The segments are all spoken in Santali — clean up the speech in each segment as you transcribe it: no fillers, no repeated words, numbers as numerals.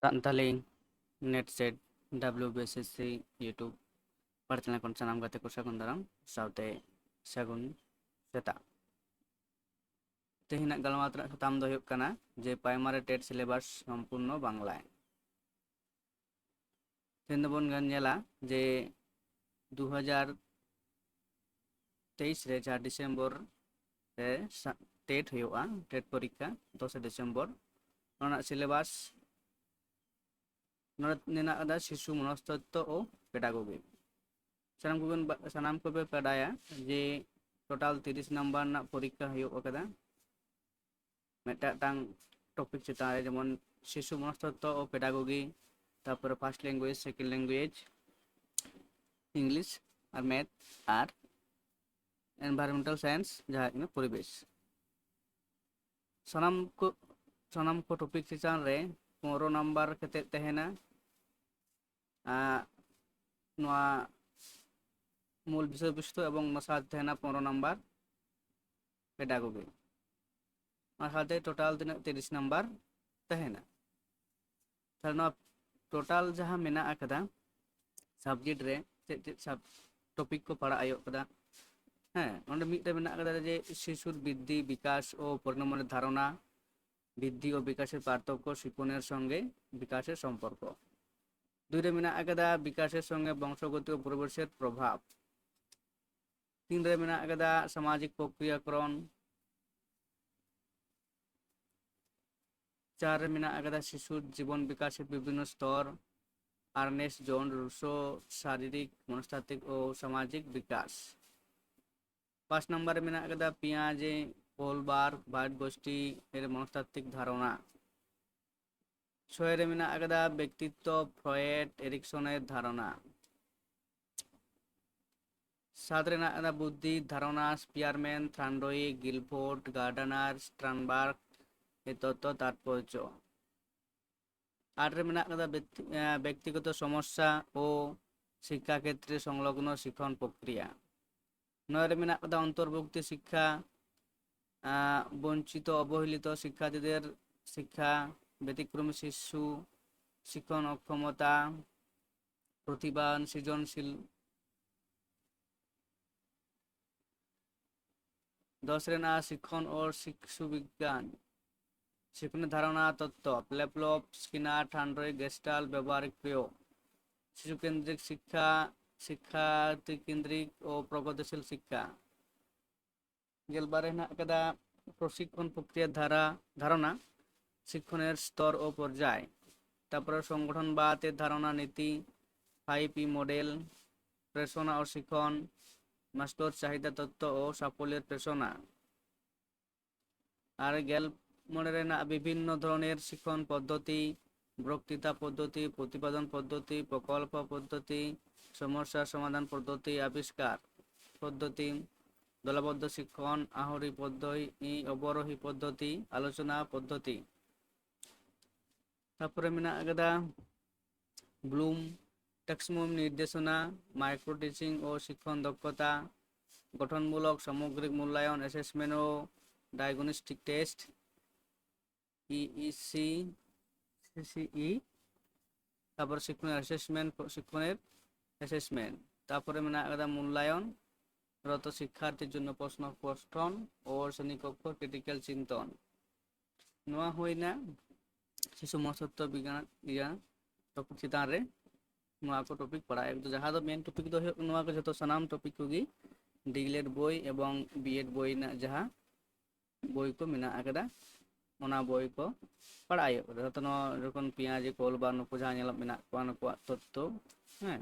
Santali NET SET WBSSC YouTube ᱯᱟᱲᱪᱟᱞᱟ ᱠᱷᱚᱱ ᱥᱟᱱᱟᱢ ᱜᱟᱛᱮ ᱠᱚ ᱥᱟᱹᱜᱩᱱ ᱫᱟᱨᱟᱢ ᱥᱟᱶᱛᱮ ᱥᱟᱹᱜᱩᱱ ᱥᱮᱛᱟᱜ᱾ ᱛᱮᱦᱮᱧᱟᱜ ᱜᱟᱞᱢᱟᱨᱟᱣ ᱨᱮᱱᱟᱜ ᱥᱟᱛᱟᱢ ᱫᱚ ᱦᱩᱭᱩᱜ ᱠᱟᱱᱟ ᱡᱮ ᱯᱨᱟइমারি ᱴᱮᱴ ᱥᱤᱞᱮᱵᱟᱥ ᱥᱚᱢᱯূর্ণ বাংলায়। ᱛᱮᱦᱮᱧ ᱫᱚᱵᱚᱱ ᱧᱮᱞᱟ ᱡᱮ 2023 ᱨᱮ ᱡᱟᱦᱟᱸ ᱰᱤᱥᱮᱢᱵᱚᱨ ᱨᱮ ᱴᱮᱴ ᱦᱩᱭᱩᱜᱼᱟ, ᱴᱮᱴ ᱯᱚᱨᱤᱠᱠᱷᱟ 10 ᱰᱤᱥᱮম্ᱵᱚর ᱚᱱᱟ ᱥᱤᱞᱮᱵᱟᱥ ᱱᱚᱰᱮ ᱢᱮᱱᱟᱜ ᱟᱠᱟᱫᱟ শিশু মনস্তত্ত্ব ও পেডাগোগি। ᱥᱟᱱᱟᱢ ᱠᱚᱯᱮ ᱵᱟᱰᱟᱭᱟ ᱡᱮ ᱴᱳᱴᱟᱞ 30 নাম্বার ᱨᱮᱱᱟᱜ ᱯᱚᱨᱤᱠᱠᱷᱟ ᱦᱩᱭᱩᱜ ᱟᱠᱟᱫᱟ ᱢᱤᱫᱴᱟᱝ ᱴᱚᱯᱤক ᱪᱮᱛᱟন ᱨᱮ, ᱡᱮᱢᱚᱱ শিশু মনস্তত্ত্ব ও পেডাগোগি, তারপরে first language, second language, English আর ম্যাথ আর এনভায়রনমেন্টাল সায়েন্স ᱡᱟᱦᱟᱸ ᱠᱟᱱᱟ ᱯᱚরিবেশ। ᱥᱟᱱᱟᱢ ᱠᱚ ᱴᱚᱯᱤक ᱪᱮᱛᱟᱱ ᱨᱮ 15 নাম্বার ᱠᱟᱛᱮᱫ ᱛᱟᱦᱮᱱᱟ। ᱱᱚᱣᱟ মূল বিষয়বস্তু এবং সাথে তᱟᱦᱮᱱᱟ 15 নাম্বার পেডাগোগি। ᱚᱱᱟ ᱥᱟᱶᱛᱮ ᱴᱳᱴᱟᱞ ᱛᱤᱱᱟᱹᱜ 30 নাম্বার ᱛᱟᱦᱮᱱᱟ। ᱛᱟᱦᱞᱮ ᱱᱚᱣᱟ ᱴᱳᱴᱟল ᱡᱟᱦᱟᱸ ᱢᱮᱱᱟᱜ ᱟᱠᱟᱫᱟ সাবজেক্ট রে ᱪᱮᱫ সাব টপিক ᱠᱚ ᱯᱟᱲᱟᱜ ᱦᱩᱭᱩᱜ ᱠᱟᱫᱟ। হ্যাঁ, ᱚᱸᱰᱮ ᱢᱤᱫᱴᱮᱱ ᱢᱮᱱᱟᱜ ᱟᱠᱟᱫᱟ ᱡᱮ শিশুর বৃদ্ধি, বিকাশ ও পরিণামের ধারণা, বৃদ্ধি ও বিকাশের পার্থক্য, শিক্ষণের সঙ্গে বিকাশের সম্পর্ক। দুইটা মেনাᱜ আকাদা বিকাশের সঙ্গে বংশগতি ও পরিবেশের প্রভাব। তিনটা মেনাᱜ আকাদা সামাজিক প্রক্রিয়াকরণ। চার মেনাᱜ আকাদা শিশুর জীবন বিকাশের বিভিন্ন স্তর, আর্নেস্ট জন রুসো, শারীরিক, মনস্তাত্ত্বিক ও সামাজিক বিকাশ। 5 নম্বরে মেনাᱜ আকাদা পিয়াজে হোলবার্গ বার্ড গোষ্ঠী এর মনস্তাত্ত্বিক ধারণা। 6 রে মেনাᱜ আকাদা ব্যক্তিত্ব, ফ্রয়েড, এরিকসনের ধারণা। 7 রে মেনাᱜ আকাদা বুদ্ধির ধারণা, স্পিয়ারম্যান, থ্রান্ডয়িক, গিলফোর্ড, গার্ডনার, স্ট্রানবার্গ এর তত্ত্ব তাৎপর্য। 8 রে মেনাᱜ আকাদা ব্যক্তিগত সমস্যা ও শিক্ষাক্ষেত্রে সংলগ্ন শিক্ষণ প্রক্রিয়া। 9 রে মেনাᱜ আকাদা অন্তর্ভুক্তি শিক্ষা, বঞ্চিত অবহেলিত শিক্ষার্থীদের শিক্ষা, ব্যতিক্রমী শিশু, শিক্ষণ অক্ষমতা, প্রতিভান, সৃজনশীল। 10 রে না শিক্ষণ ও শিশু বিজ্ঞান, শিক্ষণের ধারণা তত্ত্ব, প্লেপলভ, স্কিনার, থ্রান্ডয়িক, গেস্টাল্ট, ব্যবহারিক প্রয়োগ। শিশু কেন্দ্রিক শিক্ষা, শিক্ষার্থী কেন্দ্রিক ও প্রগতিশীল শিক্ষা। 11 রে হেনাᱜ আকাদা প্রশিক্ষণ প্রক্রিয়ার ধারণা, শিক্ষণের স্তর ও পর্যায়। তারপরে সংগঠনবাদের ধারণা, নীতি, 5P মডেল, প্রেরণা ও শিক্ষণ, মাস্লোর চাহিদা তত্ত্ব ও সাফল্যের প্রেরণা। আর 11 রেনাᱜ বিভিন্ন ধরনের শিক্ষণ পদ্ধতি, বক্তৃতা পদ্ধতি, প্রতিপাদন পদ্ধতি, প্রকল্প পদ্ধতি, সমস্যা সমাধান পদ্ধতি, আবিষ্কার পদ্ধতি, দলবদ্ধ শিক্ষণ, আহরি পদ্ধতি, অবরোহী পদ্ধতি, আলোচনা পদ্ধতি। তারপরে মেনাᱜ আকাদা ব্লুম ট্যাক্সোনমি নির্দেশনা, মাইক্রো টিচিং ও শিক্ষণ দক্ষতা, গঠনমূলক সামগ্রিক মূল্যায়ন, অ্যাসেসমেন্ট ও ডায়াগনস্টিক টেস্ট, ইইসি, সিসিই। তারপর শিক্ষণের অ্যাসেসমেন্ট। তারপরে মেনাᱜ আকাদা মূল্যায়ন রত শিক্ষার্থীর জন্য প্রশ্ন পঠন ও শ্রেণীকক্ষ ক্রিটিক্যাল চিন্তন। নোয়া হুইনা শিশু মনস্তত্ত্ব বিজ্ঞান টপিক ᱪᱮᱛᱟᱱ ᱨᱮ ᱱᱚᱣᱟ ᱠᱚ ᱴᱚᱯᱤक ᱯᱟᱲᱟᱜᱼᱟ। ᱮᱠᱫᱚ ᱡᱟᱦᱟᱸ ᱫᱚ ᱢᱮᱱ ᱴᱚᱯᱤक ᱫᱚ ᱦᱩᱭᱩᱜ ᱱᱚᱣᱟ ᱠᱚ ᱡᱚᱛᱚ ᱥᱟᱱᱟᱢ ᱴᱚᱯᱤक ᱠᱚᱜᱮ ᱰᱤএᱞএᱰ বই এবং বিএড বই ᱨᱮᱱᱟᱜ ᱡᱟᱦᱟᱸ বই ᱠᱚ ᱢᱮᱱᱟᱜ ᱟᱠᱟᱫᱟ ᱚᱱᱟ ᱵᱳᱭ ᱠᱚ ᱯᱟᱲᱦᱟᱜ ᱦᱩᱭᱩᱜ ᱠᱟᱱᱟ। ᱡᱚᱛᱚ ᱱᱚᱣᱟ ᱡᱚᱠᱷᱚᱱ ᱯᱮᱸᱭᱟᱡᱤ ᱠᱳᱞ ᱵᱟ ᱱᱩᱠᱩ ᱡᱟᱦᱟᱸ ᱧᱮᱞᱚᱜ ᱢᱮᱱᱟᱜ ᱠᱚᱣᱟ ᱱᱩᱠᱩᱣᱟᱜ ᱛᱚᱛᱛᱚ, ᱦᱮᱸ,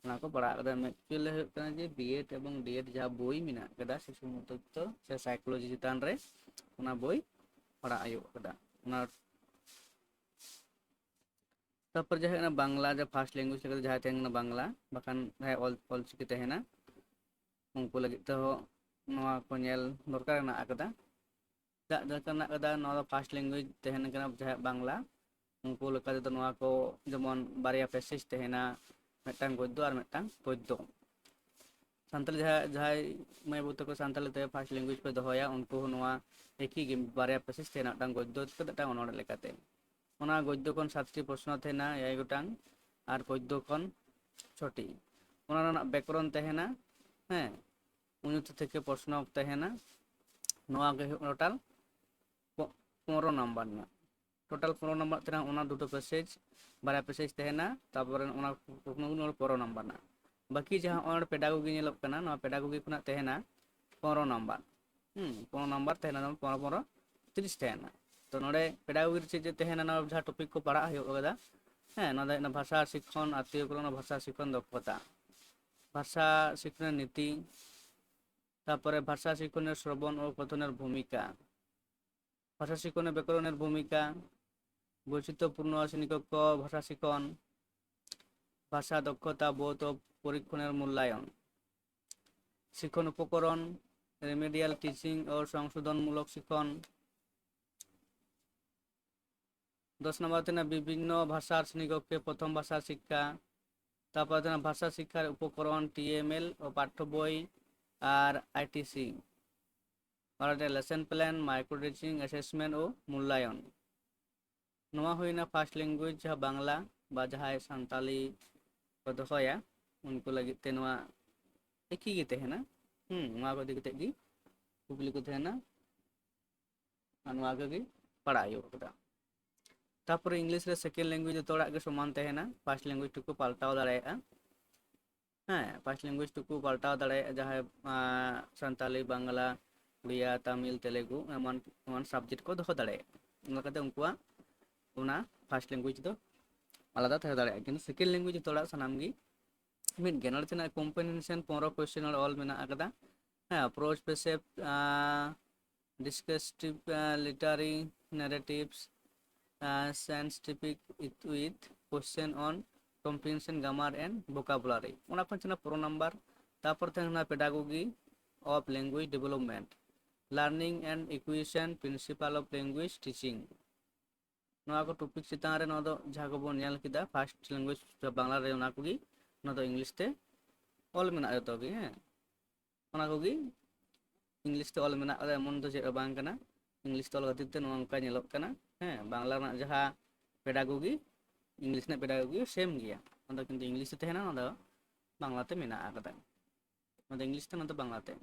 ᱚᱱᱟ ᱠᱚ ᱯᱟᱲᱦᱟᱜ ᱠᱟᱫᱟ। ᱮᱠᱪᱩᱭᱮᱞᱤ ᱦᱩᱭᱩᱜ ᱠᱟᱱᱟ ᱡᱮ ᱵᱤএড এবং ডিএড ᱡᱟᱦᱟᱸ ᱵᱳᱭ ᱢᱮᱱᱟᱜ ᱟᱠᱟᱫᱟ শিশু মনস্তত্ত্ব ᱥᱮ সাইকোলজি ᱪᱮᱛᱟᱱ ᱨᱮ ᱚᱱᱟ ᱵᱳᱭ ᱯᱟᱲᱦᱟᱜ ᱦᱩᱭᱩᱜ ᱠᱟᱫᱟ। ᱚᱱᱟ তারপর ᱡᱟᱦᱟᱸ ᱦᱩᱭᱩᱜ ᱠᱟᱱᱟ ᱵᱟᱝᱞᱟ, ᱡᱟᱦᱟᱸ ᱯᱷᱟᱥᱴ ᱞᱮᱝᱜᱩᱭᱮᱡᱽ ᱞᱮᱠᱟᱛᱮ ᱡᱟᱦᱟᱸ ᱛᱟᱦᱮᱸ ᱠᱟᱱᱟ ᱵᱟᱝᱞᱟ, ᱵᱟᱠᱷᱟᱱ ᱡᱟᱦᱟᱸᱭ ᱚᱞᱪᱤᱠᱤ ᱛᱟᱦᱮᱱᱟ ᱩᱱᱠᱩ ᱞᱟᱹᱜᱤᱫ ᱛᱮᱦᱚᱸ ᱱᱚᱣᱟ ᱠᱚ ᱧᱮᱞ ᱫᱚᱨᱠᱟর ᱢᱮᱱᱟᱜ ᱟᱠᱟᱫᱟ। ᱪᱮᱫᱟᱜ ᱫᱚᱨᱠᱟর ᱢᱮᱱᱟᱜ ᱟᱠᱟᱫᱟ, ᱱᱚᱣᱟ ᱫᱚ ᱯᱷᱟᱥᱴ ᱞᱮᱝᱜᱩᱭᱮᱡᱽ ᱛᱟᱦᱮᱱ ᱠᱟᱱᱟ ᱡᱟᱦᱟᱸ ᱵᱟᱝᱞᱟ, ᱩᱱᱠᱩ ᱞᱮᱠᱟ ᱛᱮᱫᱚ ᱱᱚᱣᱟ ᱠᱚ ᱡᱮᱢᱚᱱ ᱵᱟᱨᱭᱟ ᱯᱮᱥᱮᱡᱽ ᱛᱟᱦᱮᱱᱟ, ᱢᱤᱫᱴᱟᱝ ᱜᱚদ্য আর ᱢᱤᱫᱴᱟᱝ ᱯᱚদ্য। ᱥᱟᱱᱛᱟᱲᱤ ᱡᱟᱦᱟᱸᱭ ᱢᱟᱹᱭ ᱵᱟᱹᱵᱩ ᱛᱟᱠᱚ ᱥᱟᱱᱛᱟᱲᱤ ᱛᱮ ᱯᱷᱟᱥᱴ ᱞᱮᱝᱜᱩᱭᱮᱡᱽ ᱯᱮ ᱫᱚᱦᱚᱭᱟ, ᱩᱱᱠᱩ ᱦᱚᱸ ᱱᱚᱣᱟ ᱮᱠᱤ ᱜᱮ ᱵᱟᱨᱭᱟ ᱯᱮᱥᱮᱡᱽ ᱛᱟᱦᱮᱱᱟ, ᱢᱤᱫᱴᱟᱝ ᱜᱚদ্য ᱞᱮᱠᱟᱛᱮ ᱢᱤᱫᱴᱟᱝ ᱚᱱᱚᱬᱦᱮ ᱞᱮᱠᱟᱛᱮ। ᱚᱱᱟ ᱜᱚদ্য ᱠᱷᱚᱱ 7টি প্রশ্ন ᱛᱟᱦᱮᱱᱟ 6 ᱜᱚᱴᱟᱝ ᱟᱨ ᱯᱚদ্য ᱠᱷᱚᱱ 6টি। ᱚᱱᱟ ᱨᱮᱱᱟᱜ ব্যাকরণ ᱛᱟᱦᱮᱱᱟ হ্যাঁ 29 থেকে প্রশ্ন ᱛᱟᱦᱮᱱᱟ। ᱱᱚᱣᱟ ᱜᱮ ᱦᱩᱭᱩᱜ টোটাল 15 নাম্বার ᱨᱮᱱᱟᱜ। টোটাল 15 নাম্বার ᱛᱟᱦᱮᱱᱟ ᱚᱱᱟ দুটো প্যাসেজ বারয়া প্যাসেজ ᱛᱟᱦᱮᱱᱟ ᱛᱟᱨᱯᱚᱨᱮ ᱚᱱᱟ ᱠᱩᱠᱢᱩ 15 নাম্বার ᱨᱮᱱᱟᱜ। বাকি ᱡᱟᱦᱟᱸ ᱚᱱᱟ পেডাগোগি ᱧᱮᱞᱚᱜ ᱠᱟᱱᱟ ᱱᱚᱣᱟ পেডাগোᱜি ᱠᱷᱚᱱᱟᱜ ᱛᱟᱦᱮᱱᱟ 15 নাম্বার। 15 নাম্বার ᱛᱟᱦᱮᱱᱟ 15 15 30 ᱛᱟᱦᱮᱱᱟ। তো ᱱᱚᱰᱮ পেডাগোগি ᱪᱮᱫ ᱪᱮᱫ ᱛᱟᱦᱮᱱᱟ ᱱᱚᱣᱟ ᱡᱟᱦᱟᱸ ᱴᱚᱯᱤক ᱠᱚ ᱯᱟᱲᱦᱟᱜ ᱦᱩᱭᱩᱜ ᱠᱟᱫᱟ হ্যাঁ ᱱᱚᱣᱟ ᱫᱚ ᱦᱩᱭᱩᱜ ᱠᱟᱱᱟ ভাষা শিক্ষণ আত্মীয়করণ ও ভাষা শিক্ষণ দক্ষতা। ভাষা শিক্ষণের নীতি, তারপরে ভাষা শিক্ষণের শ্রবণ ও কথনের ভূমিকা, ভাষা শিক্ষণে ব্যাকরণের ভূমিকা, বৈচিত্র্যপূর্ণ শ্রেণীকক্ষ ভাষা শিক্ষণ, ভাষা দক্ষতা বোধ ও পরীক্ষণের মূল্যায়ন, শিক্ষণ উপকরণ, রেমেডিয়াল টিচিং ও সংশোধনমূলক শিক্ষণ। 10 নম্বর হচ্ছে বিভিন্ন ভাষার শ্রেণীকক্ষে প্রথম ভাষা শিক্ষা, তারপর হচ্ছে ভাষা শিক্ষার উপকরণ টিএমএল ও পাঠ্য বই আর আইটিসি, আর lesson plan, micro teaching, assessment ও মূল্যায়ন। ᱱᱚᱣᱟ ᱦᱩᱭᱱᱟ ᱯᱷᱟᱥᱴ ᱞᱮᱝᱜᱩᱭᱮᱡ ᱡᱟᱦᱟᱸ ᱵᱟᱝᱞᱟ ᱵᱟ ᱡᱟᱦᱟᱸᱭ ᱥᱟᱱᱛᱟᱞᱤ ᱠᱚ ᱫᱚᱦᱚᱭᱟ ᱩᱱᱠᱩ ᱞᱟᱹᱜᱤᱫ ᱛᱮ ᱱᱚᱣᱟ ᱮᱠᱤ ᱜᱮ ᱛᱟᱦᱮᱱᱟ। ᱱᱚᱣᱟ ᱠᱚ ᱤᱫᱤ ᱠᱟᱛᱮᱫ ᱜᱮ ᱠᱩᱠᱞᱤ ᱠᱚ ᱛᱟᱦᱮᱱᱟ ᱟᱨ ᱱᱚᱣᱟ ᱠᱚᱜᱮ ᱯᱟᱲᱦᱟᱜ ᱦᱩᱭᱩᱜ ᱠᱟᱫᱟ। ᱛᱟᱨᱯᱚᱨᱮ ᱤᱝᱞᱤᱥ ᱨᱮ ᱥᱮকেন্ড ল্যাঙ্গুয়েজ ᱡᱚᱛᱚ ᱦᱚᱲᱟᱜ ᱜᱮ ᱥᱚᱢᱟᱱ ᱛᱟᱦᱮᱱᱟ। ᱯᱷᱟᱥᱴ ল্যাঙ্গুয়েজ টুকু পাল্টাও দাঁড়াᱭᱟᱜᱼᱟ। হ্যাঁ ফার্স্ট ল্যাঙ্গুয়েজ টুকু পাল্টাও দাঁড়াᱭᱟᱜᱼᱟ ᱡᱟᱦᱟᱸᱭ ᱥᱟᱱᱛᱟᱞᱤ ᱵᱟᱝᱞᱟ উড়িয়া তামিল তেলেগু এমন এমন সাবজেক্ট ᱠᱚ ᱫᱚᱦᱚ ᱫᱟᱲᱮᱭᱟᱜᱼᱟ। ᱚᱱᱟ ᱠᱟᱛᱮ ᱩᱱᱠᱩᱣᱟᱜ ᱚᱱᱟ ᱯᱷᱟᱥᱴ ল্যাঙ্গুয়েজ ᱫᱚ আলাদা থাকা দাঁড়ায় কিন্তু সেকেন্ড ল্যাঙ্গুয়েজ ᱡᱚᱛᱚ ᱦᱚᱲᱟᱜ ᱥᱟᱱᱟᱢ ᱜᱮ ᱢᱤᱫ ᱜᱮ। ᱱᱚᱰᱮ ᱛᱮᱱᱟᱜ ᱠᱚᱢᱯᱮᱱᱥᱮᱥᱚᱱ 15 কোয়েশ্চেন ᱚᱞ ᱢᱮᱱᱟᱜ ᱟᱠᱟᱫᱟ। হ্যাঁ approach percept descriptive literary narratives scientific with question on comprehension grammar and vocabulary ᱚᱱᱟ ᱠᱷᱚᱱ ᱛᱟᱦᱮᱱᱟ 15 নাম্বার। তারপর থাকবে pedagogy of language development, learning and equation, principle of language teaching. ᱱᱚᱣᱟ ᱠᱚ ᱴᱚᱯᱤক ᱪᱮᱛᱟᱱ ᱨᱮ ᱱᱚᱣᱟ ᱫᱚ ᱡᱟᱦᱟᱸ ᱠᱚᱵᱚᱱ ᱧᱮᱞ ᱠᱮᱫᱟ ᱯᱷᱟᱥᱴ ᱞᱮᱝᱜᱩᱭᱮᱡ ᱵᱟᱝᱞᱟ ᱨᱮ ᱚᱱᱟ ᱠᱚᱜᱮ ᱱᱚᱣᱟ ᱫᱚ ᱤᱝᱞᱤশ ᱛᱮ ᱚᱞ ᱢᱮᱱᱟᱜᱼᱟ ᱡᱚᱛᱚ ᱜᱮ। ᱦᱮᱸ ᱚᱱᱟ ᱠᱚᱜᱮ ᱤᱝᱞᱤশ ᱛᱮ ᱚᱞ ᱢᱮᱱᱟᱜ ᱠᱟᱫᱟ ᱮᱢᱚᱱ ᱫᱚ ᱪᱮᱫ ᱦᱚᱸ ᱵᱟᱝ ᱠᱟᱱᱟ। ᱤᱝᱞᱤশ তে ᱚᱞ ᱠᱷᱟᱹᱛᱤᱨ ᱛᱮ ᱱᱚᱣᱟ ᱚᱱᱠᱟ ᱧᱮᱞᱚᱜ ᱠᱟᱱᱟ। হ্যাঁ বাংলা ᱨᱮᱱᱟᱜ ᱡᱟᱦᱟᱸ পেডাগোগি ইংলিশ ᱨᱮᱱᱟᱜ পেডাগোগি সেম ᱜᱮᱭᱟ। ᱚᱱᱟ ᱫᱚ ᱠᱤᱱᱛᱩ ᱤংᱞᱤশ তে ᱛᱟᱦᱮᱱᱟ ᱚᱱᱟ ᱫᱚ বাংলাতে ᱢᱮᱱᱟᱜ ᱟᱠᱟᱫᱟ। ᱚᱱᱟ ᱫᱚ ᱤংᱞᱤশ তে ᱚᱱᱟ ᱫᱚ বাংলাতে।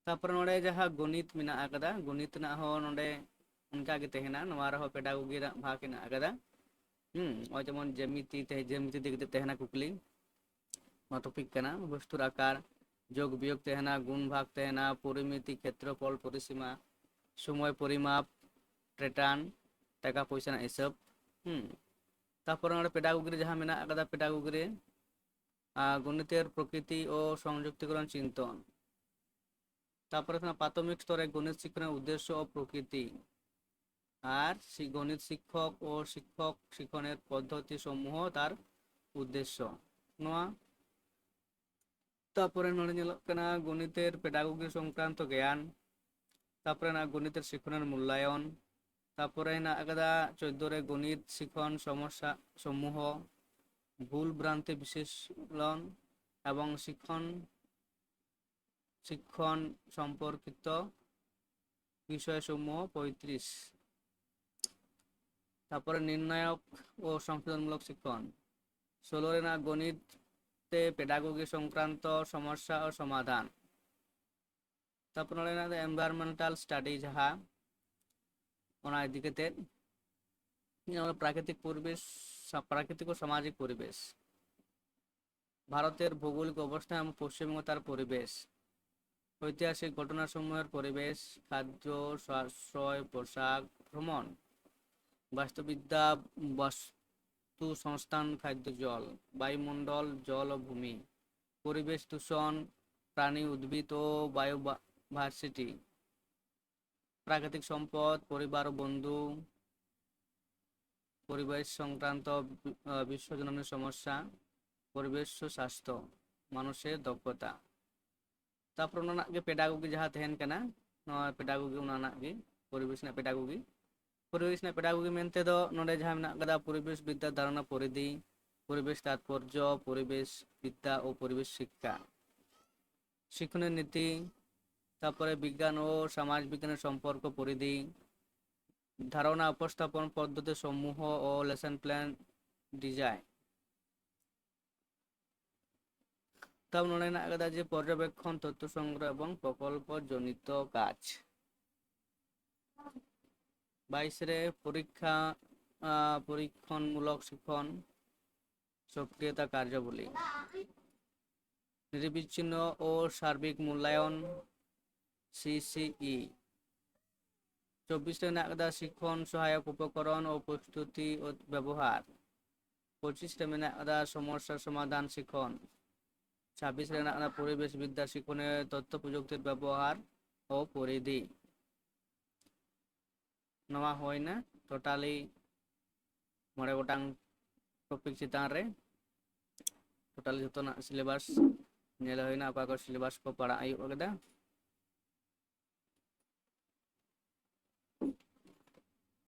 তারপরে ᱱᱚᱰᱮ ᱡᱟᱦᱟᱸ ᱜᱚণᱤᱛ ᱢᱮᱱᱟᱜ ᱟᱠᱟᱫᱟ ᱜᱚণᱤᱛ ᱨᱮᱱᱟᱜ ᱦᱚᱸ ᱱᱚᱰᱮ ᱚᱱᱠᱟ ᱜᱮ ᱛᱟᱦᱮᱱᱟ। ᱱᱚᱣᱟ ᱨᱮᱦᱚᱸ পেডাগোগি ᱨᱮᱱᱟᱜ ᱵᱷᱟᱜᱽ ᱢᱮᱱᱟᱜ ᱟᱠᱟᱫᱟ। ᱱᱚᱜᱼᱚᱭ ᱡᱮᱢᱚᱱ জ্যামিতি জ্যামিতি দিক দিয়ে তহনা কুকলি নতুন টপিক কানা বস্তুর আকার যোগ বিয়োগ তহনা গুণ ভাগ তহনা পরিমিতি ক্ষেত্রফল পরিসীমা সময় পরিমাপ প্যাটার্ন টাকা পয়সা এসব। তারপরে আমরা পেডাগোগি যাহা মেনা আকাদা পেডাগোগি রে গণিতের প্রকৃতি ও সংযুক্তিকরণ চিন্তন। তারপরে প্রাথমিক স্তরে গণিত শিক্ষণের উদ্দেশ্য ও প্রকৃতি আর গণিত শিক্ষক ও শিক্ষক শিক্ষণের পদ্ধতি সমূহ তার উদ্দেশ্য। নোয়া তারপরে নড়ে ᱧᱮᱞᱚᱜ ᱠᱟᱱᱟ গণিতের পেডাগোগি সংক্রান্ত জ্ঞান, তারপরে না গণিতের শিক্ষণের মূল্যায়ন, তারপরে হেনাᱜ আকাদা 14 রে গণিত শিক্ষণ সমস্যা সমূহ, ভুল ভ্রান্তি বিশ্লেষণ এবং শিক্ষণ শিক্ষণ সম্পর্কিত বিষয়সমূহ 35। তারপরে নির্ণায়ক ও সংশোধনমূলক শিক্ষণ 16 রে না গণিতে পেডাগোগি সংক্রান্ত সমস্যা ও সমাধান। তারপর না এনভায়রনমেন্টাল স্টাডি যাহা ওনা ইদি কাতেদ প্রাকৃতিক পরিবেশ প্রাকৃতিক ও সামাজিক পরিবেশ, ভারতের ভৌগোলিক অবস্থান এবং পশ্চিমবঙ্গ তার পরিবেশ, ঐতিহাসিক ঘটনাসমূহের পরিবেশ, খাদ্য সাশ্রয় পোশাক ভ্রমণ, বাস্তুবিদ্যা বস্তু সংস্থান খাদ্য জল, বায়ুমণ্ডল জল ও ভূমি, পরিবেশ দূষণ প্রাণী উদ্ভিদ ও বায়োভার্সিটি, প্রাকৃতিক সম্পদ পরিবার ও বন্ধু, পরিবেশ সংক্রান্ত বিশ্বজনীন সমস্যা, পরিবেশ স্বাস্থ্য, মানুষের দক্ষতা। তারপর ওনার গে পেডাগোগি যাহা তেহেন কানা নয়া পেডাগোগি ওনার গে পরিবেশ না পেডাগোগি পরিবেশ না পেডাগোগি মেনতে ᱫᱚ ᱱᱚᱰᱮ ᱡᱟᱦᱟᱸ ᱢᱮᱱᱟᱜ ᱠᱟᱫᱟ পরিবেশ বিদ্যা ধারণা পরিধি, পরিবেশ তাৎপর্য, পরিবেশ বিদ্যা ও পরিবেশ শিক্ষা, শিক্ষণের নীতি, তারপরে বিজ্ঞান ও সমাজ বিজ্ঞানের সম্পর্ক পরিধি, ধারণা উপস্থাপন পদ্ধতি সমূহ ও লেসন প্ল্যান ডিজাইন। তারপর নড়ে হেনাᱜ আকাদা যে পর্যবেক্ষণ, তথ্য সংগ্রহ এবং প্রকল্প জনিত কাজ। 22 রে পরীক্ষা পরীক্ষণমূলক শিক্ষণ সক্রিয়তা কার্যাবলী। নিরবিচ্ছিন্ন ও সার্বিক মূল্যায়ন সিসিই। 24 রে হেনাᱜ আকাদা শিক্ষণ সহায়ক উপকরণ ও প্রস্তুতি ও ব্যবহার। 25 রে মেনাᱜ আকাদা সমস্যা সমাধান শিক্ষণ। 26 রে হেনাᱜ আকাদা পরিবেশ বিদ্যা শিক্ষণে তথ্য প্রযুক্তির ব্যবহার ও পরিধি। ᱱᱚᱣᱟ ᱦᱩᱭᱱᱟ ᱴᱳᱴᱟᱞᱤ 9 ᱜᱚᱴᱟᱝ ᱴᱚᱯᱤᱠ ᱪᱮᱛᱟᱱ ᱨᱮ ᱴᱳᱴᱟᱞ ᱡᱚᱛᱚᱱᱟᱜ ᱥᱤᱞᱮᱵᱟᱥ ᱧᱮᱞ ᱦᱩᱭᱱᱟ, ᱚᱠᱟ ᱠᱚ ᱥᱤᱞᱮᱵᱟᱥ ᱠᱚ ᱯᱟᱲᱟᱜ ᱦᱩᱭᱩᱜ ᱠᱟᱱᱟ।